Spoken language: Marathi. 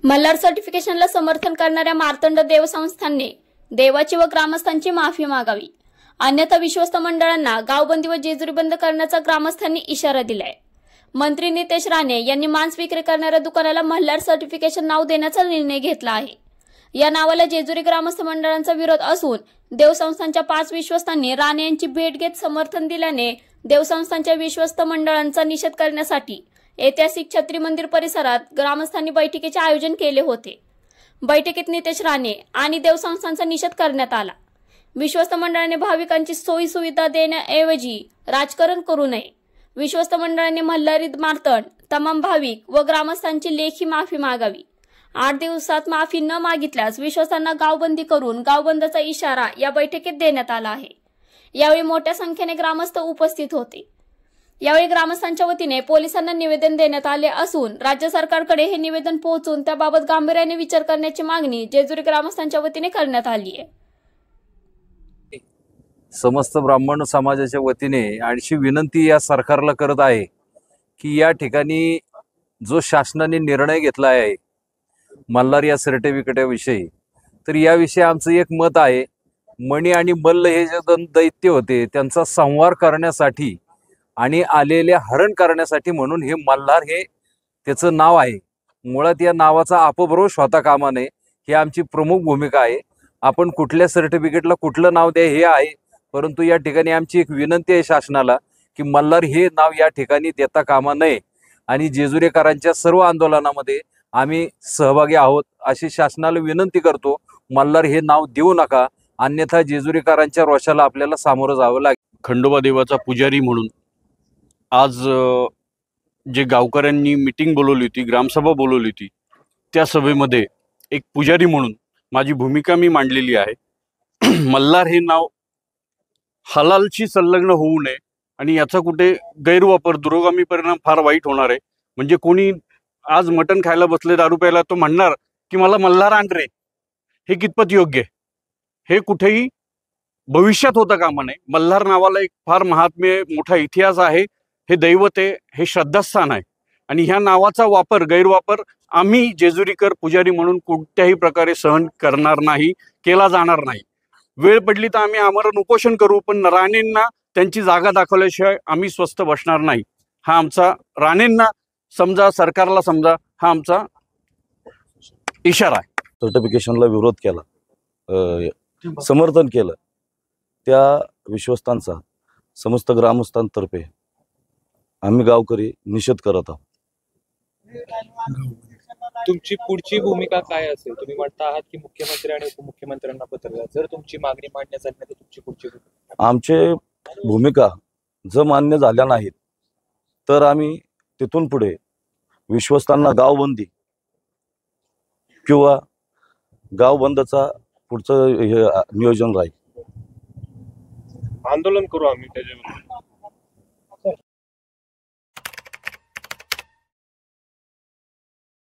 मल्हार सर्टिफिकेशनला समर्थन करणाऱ्या मार्तंड देवसंस्थांनी देवाची व ग्रामस्थांची माफी मागावी, अन्यथा विश्वस्त मंडळांना गावबंदी व जेजुरी बंद करण्याचा ग्रामस्थांनी इशारा दिलाय। मंत्री नितेश राणे यांनी मांस विक्री करणाऱ्या दुकानाला मल्हार सर्टिफिकेशन नाव देण्याचा निर्णय घेतला आहे। या नावाला जेजुरी ग्रामस्थ मंडळांचा विरोध असून देवसंस्थांच्या 5 विश्वस्तांनी राणे यांची भेट घेत समर्थन दिल्याने देवसंस्थांच्या विश्वस्त मंडळांचा निषेध करण्यासाठी ऐतिहासिक छत्री मंदिर परिसरात ग्रामस्थांनी बैठकीचे आयोजन केले होते। बैठकीत नितेश राणे आणि देवसंस्थांचा निषेध करण्यात आला। विश्वस्त मंडळाने भाविकांची सोयी सुविधा देण्याऐवजी राजकारण करू नये। विश्वस्त मंडळाने मल्हारी मार्तंड तमाम भाविक व ग्रामस्थांची लेखी माफी मागावी। 8 दिवसात माफी न मागितल्यास विश्वस्तांना गावबंदी करून गावबंदचा इशारा या बैठकीत देण्यात आला आहे। यावेळी मोठ्या संख्येने ग्रामस्थ उपस्थित होते। यावेळी ग्रामस्थांच्या वतीने पोलिसांना निवेदन देण्यात आले असून राज्य सरकारकडे हे निवेदन पोहोचून त्याबाबत गांभीर्याने विचार करण्याची मागणी जेजुरी ग्रामस्थांच्या वतीने करण्यात आली आहे। समस्त ब्राह्मण समाजाच्या वतीने आणखी विनंती या सरकारला करत आहे की या ठिकाणी जो शासनाने निर्णय घेतला आहे मल्हार या सर्टिफिकेटविषयी, तर याविषयी आमचं एक मत आहे, मणी आणि मल्ल हे जे दैत्य होते त्यांचा संहार करण्यासाठी आणि आलेले हरण करण्यासाठी म्हणून हे मल्हार हे त्याचं नाव आहे। मुळात या नावाचा अपभ्रंश होता कामा नये, ही आमची प्रमुख भूमिका आहे। आपण कुठल्या सर्टिफिकेटला कुठलं नाव द्या हे आहे, परंतु या ठिकाणी आमची एक विनंती आहे शासनाला की मल्हार हे नाव या ठिकाणी देता कामा नये आणि जेजुरीकरांच्या सर्व आंदोलनामध्ये आम्ही सहभागी आहोत अशी शासनाला विनंती करतो। मल्हार हे नाव देऊ नका, अन्यथा जेजुरीकरांच्या रोषाला आपल्याला सामोरं जावं लागेल। खंडोबा देवाचा पुजारी म्हणून आज जे गावकऱ्यांनी मीटिंग बोलवली होती, ग्रामसभा बोलवली होती, त्या सभेमध्ये एक पुजारी म्हणून माझी भूमिका मी मांडलेली आहे। मल्हार हे नाव हलालशी संलग्न होऊ नये आणि याचा कुठे गैरवापर, दुरोगामी परिणाम फार वाईट होणार आहे। म्हणजे कोणी आज मटण खायला बसले, दारू प्यायला, तो म्हणणार की मला मल्हार आण रे, हे कितपत योग्य आहे? हे कुठेही भविष्यात होता कामा नये। मल्हार नावाला एक फार महात्म्य, मोठा इतिहास आहे, हे दैवत आहे, हे श्रद्धास्थान आहे आणि ह्या नावाचा वापर, गैरवापर आम्ही जेजुरीकर पुजारी म्हणून कोणत्याही प्रकारे सहन करणार नाही, केला जाणार नाही। वेळ पडली तर आम्ही आमरण उपोषण करू, पण राणेंना त्यांची जागा दाखवल्याशिवाय आम्ही स्वस्थ बसणार नाही। हा आमचा, राणेंना समजा, सरकारला समजा, हा आमचा इशारा आहे। सर्टिफिकेशनला विरोध केला, समर्थन केलं, त्या विश्वस्तांचा समस्त ग्रामस्थांतर्फे आम्ही गावकरी निषेध करत आहोत। तुमची पुढची भूमिका काय असेल? तुम्ही म्हणता आहात की मुख्यमंत्री आणि उपमुख्यमंत्र्यांना पत्र द्या, जर तुमची मागणी मान्य झाली नाही तर तुमची पुढची भूमिका? आमचे भूमिका जर मान्य झाल्या नाहीत तर आम्ही तिथून पुढे विश्वस्तांना गावबंदी किंवा गावबंदचा पुढचं हे नियोजन राहील। आंदोलन करू आम्ही त्याच्यावर।